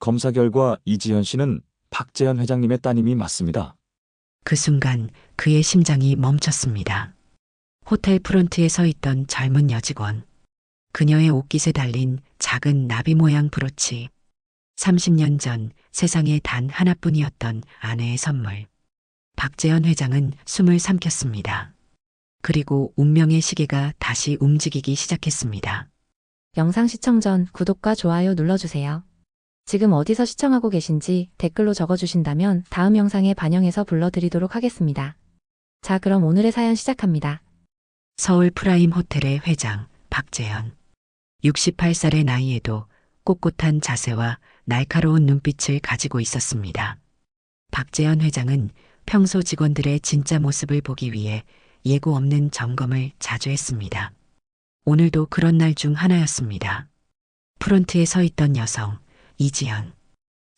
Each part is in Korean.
검사 결과 이지현 씨는 박재현 회장님의 따님이 맞습니다. 그 순간 그의 심장이 멈췄습니다. 호텔 프론트에 서 있던 젊은 여직원. 그녀의 옷깃에 달린 작은 나비 모양 브로치. 30년 전 세상에 단 하나뿐이었던 아내의 선물. 박재현 회장은 숨을 삼켰습니다. 그리고 운명의 시계가 다시 움직이기 시작했습니다. 영상 시청 전 구독과 좋아요 눌러주세요. 지금 어디서 시청하고 계신지 댓글로 적어주신다면 다음 영상에 반영해서 불러드리도록 하겠습니다. 자, 그럼 오늘의 사연 시작합니다. 서울 프라임 호텔의 회장 박재현. 68살의 나이에도 꼿꼿한 자세와 날카로운 눈빛을 가지고 있었습니다. 박재현 회장은 평소 직원들의 진짜 모습을 보기 위해 예고 없는 점검을 자주 했습니다. 오늘도 그런 날 중 하나였습니다. 프론트에 서 있던 여성 이지연.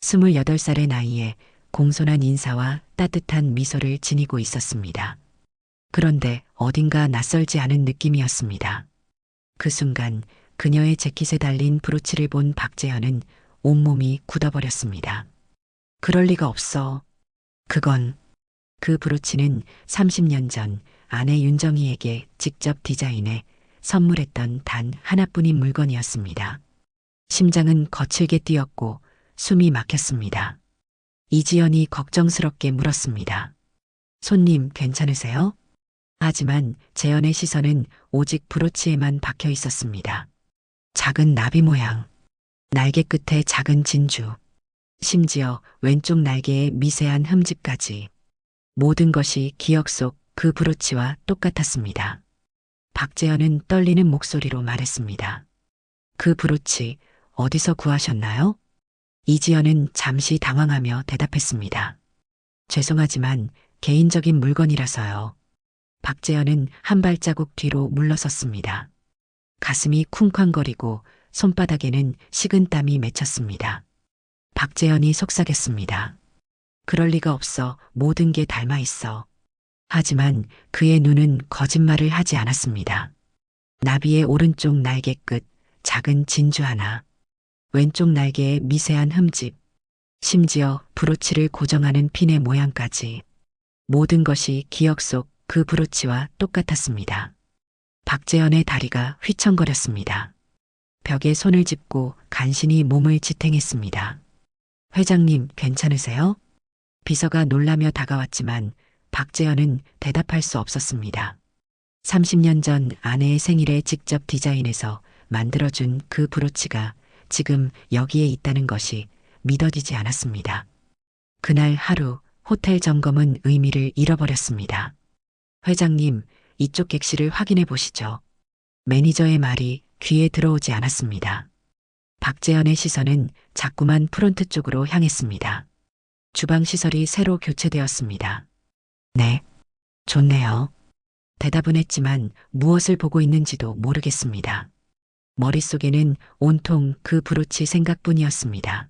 28살의 나이에 공손한 인사와 따뜻한 미소를 지니고 있었습니다. 그런데 어딘가 낯설지 않은 느낌이었습니다. 그 순간 그녀의 재킷에 달린 브로치를 본 박재현은 온몸이 굳어버렸습니다. 그럴 리가 없어. 그 브로치는 30년 전 아내 윤정희에게 직접 디자인해 선물했던 단 하나뿐인 물건이었습니다. 심장은 거칠게 뛰었고 숨이 막혔습니다. 이지연이 걱정스럽게 물었습니다. 손님 괜찮으세요? 하지만 재현의 시선은 오직 브로치에만 박혀 있었습니다. 작은 나비 모양, 날개 끝에 작은 진주, 심지어 왼쪽 날개에 미세한 흠집까지. 모든 것이 기억 속 그 브로치와 똑같았습니다. 박재현은 떨리는 목소리로 말했습니다. 그 브로치 어디서 구하셨나요? 이지연은 잠시 당황하며 대답했습니다. 죄송하지만 개인적인 물건이라서요. 박재현은 한 발자국 뒤로 물러섰습니다. 가슴이 쿵쾅거리고 손바닥에는 식은땀이 맺혔습니다. 박재현이 속삭였습니다. 그럴 리가 없어. 모든 게 닮아 있어. 하지만 그의 눈은 거짓말을 하지 않았습니다. 나비의 오른쪽 날개 끝 작은 진주 하나, 왼쪽 날개에 미세한 흠집, 심지어 브로치를 고정하는 핀의 모양까지. 모든 것이 기억 속 그 브로치와 똑같았습니다. 박재현의 다리가 휘청거렸습니다. 벽에 손을 짚고 간신히 몸을 지탱했습니다. 회장님 괜찮으세요? 비서가 놀라며 다가왔지만 박재현은 대답할 수 없었습니다. 30년 전 아내의 생일에 직접 디자인해서 만들어준 그 브로치가 지금 여기에 있다는 것이 믿어지지 않았습니다. 그날 하루 호텔 점검은 의미를 잃어버렸습니다. 회장님, 이쪽 객실을 확인해 보시죠. 매니저의 말이 귀에 들어오지 않았습니다. 박재현의 시선은 자꾸만 프론트 쪽으로 향했습니다. 주방 시설이 새로 교체되었습니다. 네, 좋네요. 대답은 했지만 무엇을 보고 있는지도 모르겠습니다. 머릿속에는 온통 그 브로치 생각뿐이었습니다.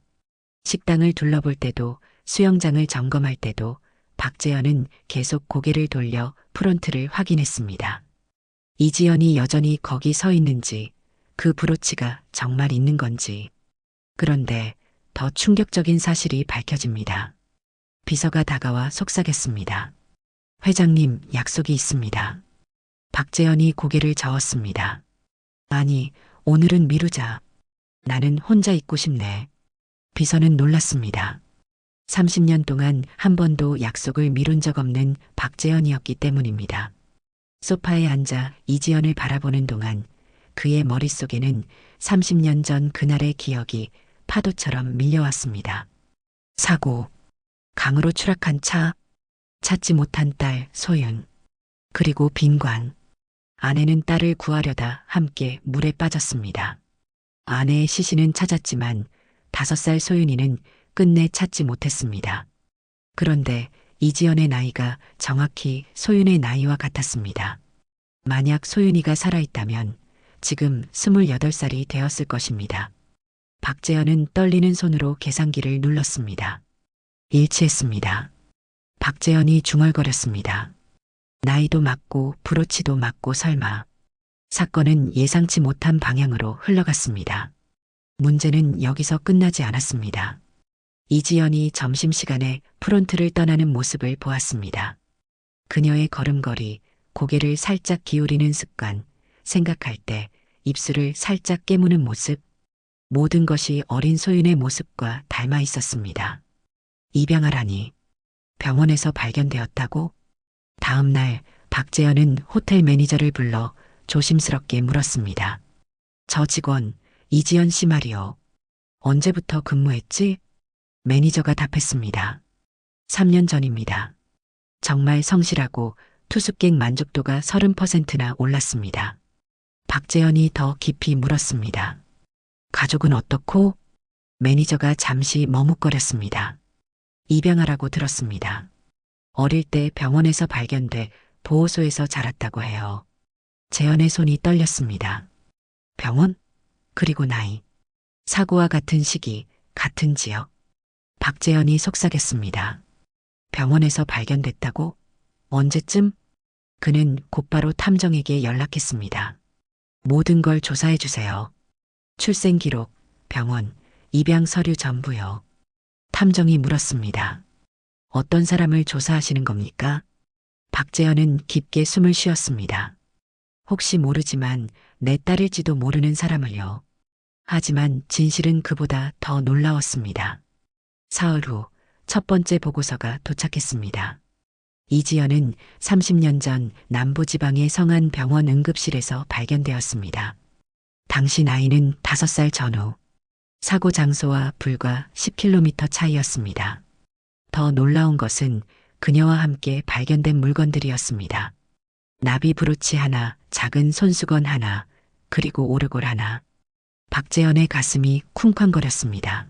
식당을 둘러볼 때도 수영장을 점검할 때도 박재현은 계속 고개를 돌려 프론트를 확인했습니다. 이지연이 여전히 거기 서 있는지, 그 브로치가 정말 있는 건지. 그런데 더 충격적인 사실이 밝혀집니다. 비서가 다가와 속삭였습니다. 회장님, 약속이 있습니다. 박재현이 고개를 저었습니다. 아니, 오늘은 미루자. 나는 혼자 있고 싶네. 비서는 놀랐습니다. 30년 동안 한 번도 약속을 미룬 적 없는 박재현이었기 때문입니다. 소파에 앉아 이지연을 바라보는 동안 그의 머릿속에는 30년 전 그날의 기억이 파도처럼 밀려왔습니다. 사고, 강으로 추락한 차, 찾지 못한 딸 소윤, 그리고 빈관. 아내는 딸을 구하려다 함께 물에 빠졌습니다. 아내의 시신은 찾았지만 5살 소윤이는 끝내 찾지 못했습니다. 그런데 이지연의 나이가 정확히 소윤의 나이와 같았습니다. 만약 소윤이가 살아있다면 지금 28살이 되었을 것입니다. 박재현은 떨리는 손으로 계산기를 눌렀습니다. 일치했습니다. 박재현이 중얼거렸습니다. 나이도 맞고 브로치도 맞고 설마. 사건은 예상치 못한 방향으로 흘러갔습니다. 문제는 여기서 끝나지 않았습니다. 이지연이 점심시간에 프론트를 떠나는 모습을 보았습니다. 그녀의 걸음걸이, 고개를 살짝 기울이는 습관, 생각할 때 입술을 살짝 깨무는 모습, 모든 것이 어린 소윤의 모습과 닮아 있었습니다. 입양하라니 병원에서 발견되었다고? 다음 날 박재현은 호텔 매니저를 불러 조심스럽게 물었습니다. 저 직원 이지연 씨 말이요. 언제부터 근무했지? 매니저가 답했습니다. 3년 전입니다. 정말 성실하고 투숙객 만족도가 30%나 올랐습니다. 박재현이 더 깊이 물었습니다. 가족은 어떻고? 매니저가 잠시 머뭇거렸습니다. 입양하라고 들었습니다. 어릴 때 병원에서 발견돼 보호소에서 자랐다고 해요. 재현의 손이 떨렸습니다. 병원? 그리고 나이. 사고와 같은 시기, 같은 지역. 박재현이 속삭였습니다. 병원에서 발견됐다고? 언제쯤? 그는 곧바로 탐정에게 연락했습니다. 모든 걸 조사해 주세요. 출생 기록, 병원, 입양 서류 전부요. 탐정이 물었습니다. 어떤 사람을 조사하시는 겁니까? 박재현은 깊게 숨을 쉬었습니다. 혹시 모르지만 내 딸일지도 모르는 사람을요. 하지만 진실은 그보다 더 놀라웠습니다. 사흘 후 첫 번째 보고서가 도착했습니다. 이지연은 30년 전 남부지방의 성안 병원 응급실에서 발견되었습니다. 당시 나이는 5살 전후. 사고 장소와 불과 10km 차이였습니다. 더 놀라운 것은 그녀와 함께 발견된 물건들이었습니다. 나비 브로치 하나, 작은 손수건 하나, 그리고 오르골 하나. 박재현의 가슴이 쿵쾅거렸습니다.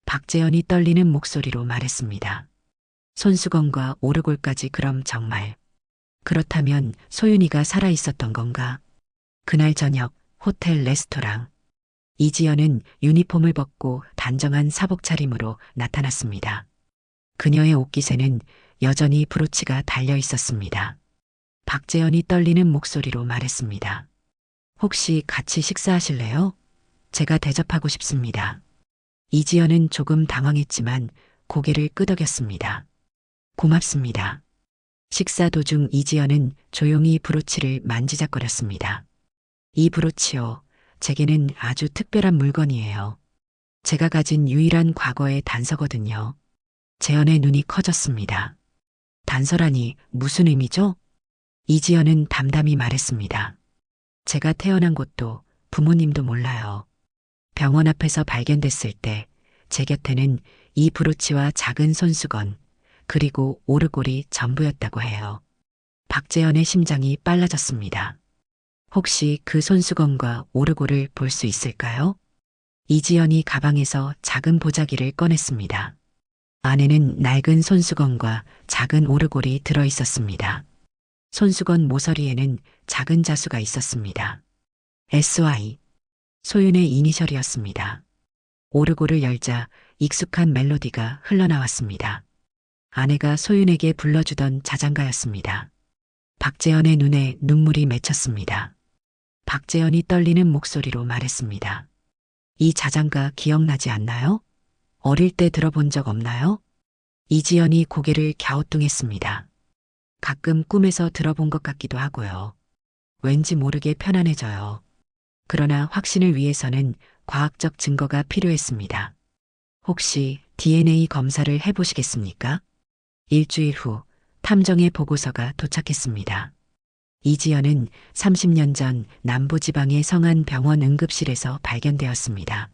박재현이 떨리는 목소리로 말했습니다. 손수건과 오르골까지 그럼 정말. 그렇다면 소윤이가 살아있었던 건가? 그날 저녁 호텔 레스토랑. 이지연은 유니폼을 벗고 단정한 사복 차림으로 나타났습니다. 그녀의 옷깃에는 여전히 브로치가 달려 있었습니다. 박재현이 떨리는 목소리로 말했습니다. 혹시 같이 식사하실래요? 제가 대접하고 싶습니다. 이지연은 조금 당황했지만 고개를 끄덕였습니다. 고맙습니다. 식사 도중 이지연은 조용히 브로치를 만지작거렸습니다. 이 브로치요. 제게는 아주 특별한 물건이에요. 제가 가진 유일한 과거의 단서거든요. 재현의 눈이 커졌습니다. 단서라니 무슨 의미죠? 이지연은 담담히 말했습니다. 제가 태어난 곳도 부모님도 몰라요. 병원 앞에서 발견됐을 때 제 곁에는 이 브로치와 작은 손수건, 그리고 오르골이 전부였다고 해요. 박재현의 심장이 빨라졌습니다. 혹시 그 손수건과 오르골을 볼 수 있을까요? 이지연이 가방에서 작은 보자기를 꺼냈습니다. 안에는 낡은 손수건과 작은 오르골이 들어 있었습니다. 손수건 모서리에는 작은 자수가 있었습니다. SY. 소윤의 이니셜이었습니다. 오르골을 열자 익숙한 멜로디가 흘러나왔습니다. 아내가 소윤에게 불러주던 자장가였습니다. 박재현의 눈에 눈물이 맺혔습니다. 박재현이 떨리는 목소리로 말했습니다. 이 자장가 기억나지 않나요? 어릴 때 들어본 적 없나요? 이지연이 고개를 갸우뚱했습니다. 가끔 꿈에서 들어본 것 같기도 하고요. 왠지 모르게 편안해져요. 그러나 확신을 위해서는 과학적 증거가 필요했습니다. 혹시 DNA 검사를 해보시겠습니까? 일주일 후 탐정의 보고서가 도착했습니다. 이지연은 30년 전 남부지방의 성안 병원 응급실에서 발견되었습니다.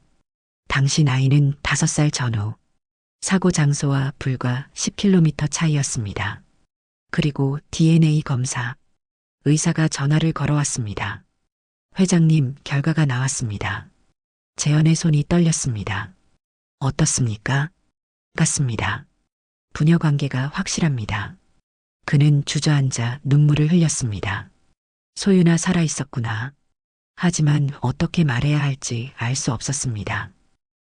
당시 나이는 5살 전후. 사고 장소와 불과 10km 차이였습니다. 그리고 DNA 검사. 의사가 전화를 걸어왔습니다. 회장님, 결과가 나왔습니다. 재현의 손이 떨렸습니다. 어떻습니까? 같습니다. 부녀 관계가 확실합니다. 그는 주저앉아 눈물을 흘렸습니다. 소윤아 살아있었구나. 하지만 어떻게 말해야 할지 알 수 없었습니다.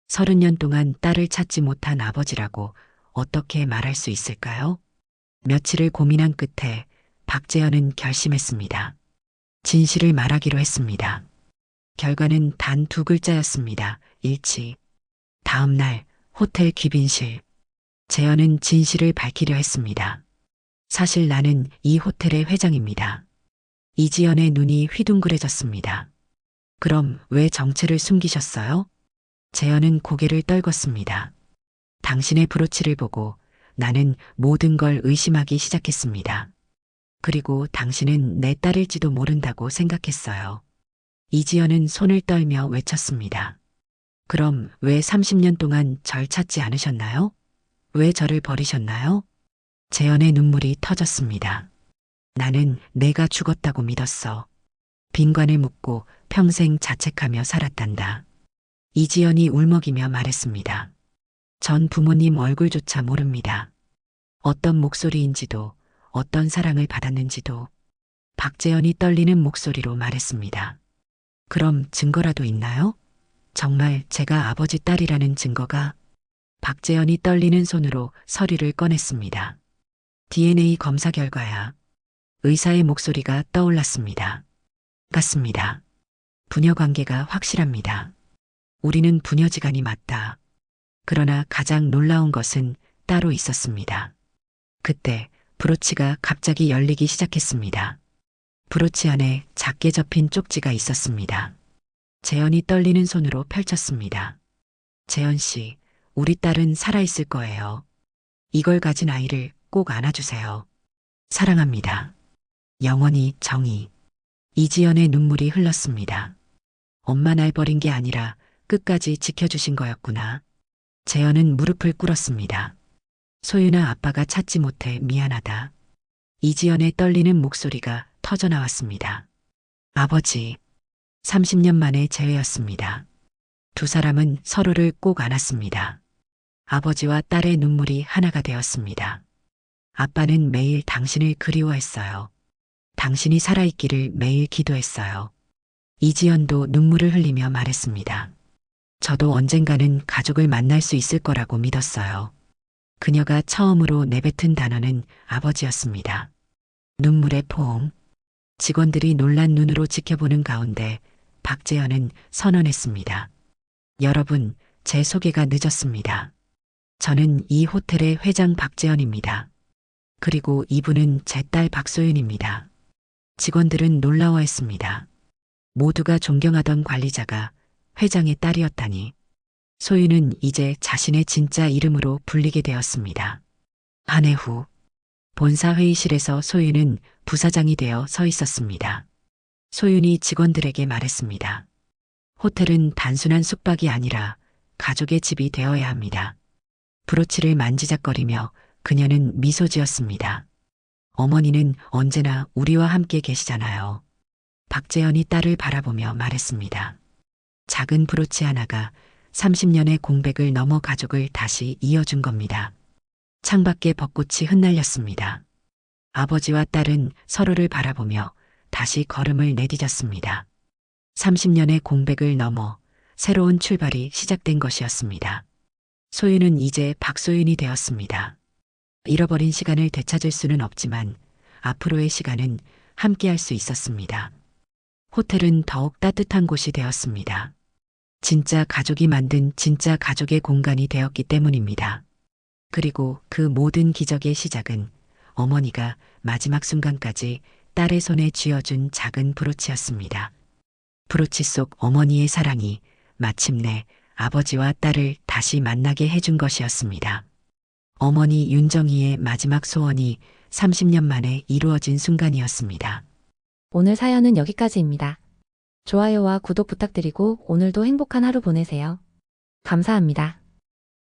30년 동안 딸을 찾지 못한 아버지라고 어떻게 말할 수 있을까요? 며칠을 고민한 끝에 박재현은 결심했습니다. 진실을 말하기로 했습니다. 결과는 단 2글자였습니다. 일치. 다음 날 호텔 귀빈실. 재현은 진실을 밝히려 했습니다. 사실 나는 이 호텔의 회장입니다. 이지연의 눈이 휘둥그레졌습니다. 그럼 왜 정체를 숨기셨어요? 재현은 고개를 떨궜습니다. 당신의 브로치를 보고 나는 모든 걸 의심하기 시작했습니다. 그리고 당신은 내 딸일지도 모른다고 생각했어요. 이지연은 손을 떨며 외쳤습니다. 그럼 왜 30년 동안 절 찾지 않으셨나요? 왜 저를 버리셨나요? 재현의 눈물이 터졌습니다. 나는 내가 죽었다고 믿었어. 빈관을 묻고 평생 자책하며 살았단다. 이지연이 울먹이며 말했습니다. 전 부모님 얼굴조차 모릅니다. 어떤 목소리인지도, 어떤 사랑을 받았는지도. 박재현이 떨리는 목소리로 말했습니다. 그럼 증거라도 있나요? 정말 제가 아버지 딸이라는 증거가? 박재현이 떨리는 손으로 서류를 꺼냈습니다. DNA 검사 결과야. 의사의 목소리가 떠올랐습니다. 같습니다. 부녀 관계가 확실합니다. 우리는 부녀지간이 맞다. 그러나 가장 놀라운 것은 따로 있었습니다. 그때 브로치가 갑자기 열리기 시작했습니다. 브로치 안에 작게 접힌 쪽지가 있었습니다. 재현이 떨리는 손으로 펼쳤습니다. 재현 씨, 우리 딸은 살아있을 거예요. 이걸 가진 아이를 꼭 안아주세요. 사랑합니다. 영원히 정희. 이지연의 눈물이 흘렀습니다. 엄마 날 버린 게 아니라 끝까지 지켜주신 거였구나. 재현은 무릎을 꿇었습니다. 소윤아, 아빠가 찾지 못해 미안하다. 이지연의 떨리는 목소리가 터져나왔습니다. 아버지. 30년 만에 재회였습니다. 두 사람은 서로를 꼭 안았습니다. 아버지와 딸의 눈물이 하나가 되었습니다. 아빠는 매일 당신을 그리워했어요. 당신이 살아있기를 매일 기도했어요. 이지연도 눈물을 흘리며 말했습니다. 저도 언젠가는 가족을 만날 수 있을 거라고 믿었어요. 그녀가 처음으로 내뱉은 단어는 아버지였습니다. 눈물의 포옹. 직원들이 놀란 눈으로 지켜보는 가운데 박재현은 선언했습니다. 여러분, 제 소개가 늦었습니다. 저는 이 호텔의 회장 박재현입니다. 그리고 이분은 제 딸 박소윤입니다. 직원들은 놀라워했습니다. 모두가 존경하던 관리자가 회장의 딸이었다니. 소윤은 이제 자신의 진짜 이름으로 불리게 되었습니다. 한 해 후, 본사 회의실에서 소윤은 부사장이 되어 서 있었습니다. 소윤이 직원들에게 말했습니다. 호텔은 단순한 숙박이 아니라 가족의 집이 되어야 합니다. 브로치를 만지작거리며 그녀는 미소 지었습니다. 어머니는 언제나 우리와 함께 계시잖아요. 박재현이 딸을 바라보며 말했습니다. 작은 브로치 하나가 30년의 공백을 넘어 가족을 다시 이어준 겁니다. 창밖에 벚꽃이 흩날렸습니다. 아버지와 딸은 서로를 바라보며 다시 걸음을 내디뎠습니다. 30년의 공백을 넘어 새로운 출발이 시작된 것이었습니다. 소윤은 이제 박소윤이 되었습니다. 잃어버린 시간을 되찾을 수는 없지만 앞으로의 시간은 함께할 수 있었습니다. 호텔은 더욱 따뜻한 곳이 되었습니다. 진짜 가족이 만든 진짜 가족의 공간이 되었기 때문입니다. 그리고 그 모든 기적의 시작은 어머니가 마지막 순간까지 딸의 손에 쥐어준 작은 브로치였습니다. 브로치 속 어머니의 사랑이 마침내 아버지와 딸을 다시 만나게 해준 것이었습니다. 어머니 윤정희의 마지막 소원이 30년 만에 이루어진 순간이었습니다. 오늘 사연은 여기까지입니다. 좋아요와 구독 부탁드리고 오늘도 행복한 하루 보내세요. 감사합니다.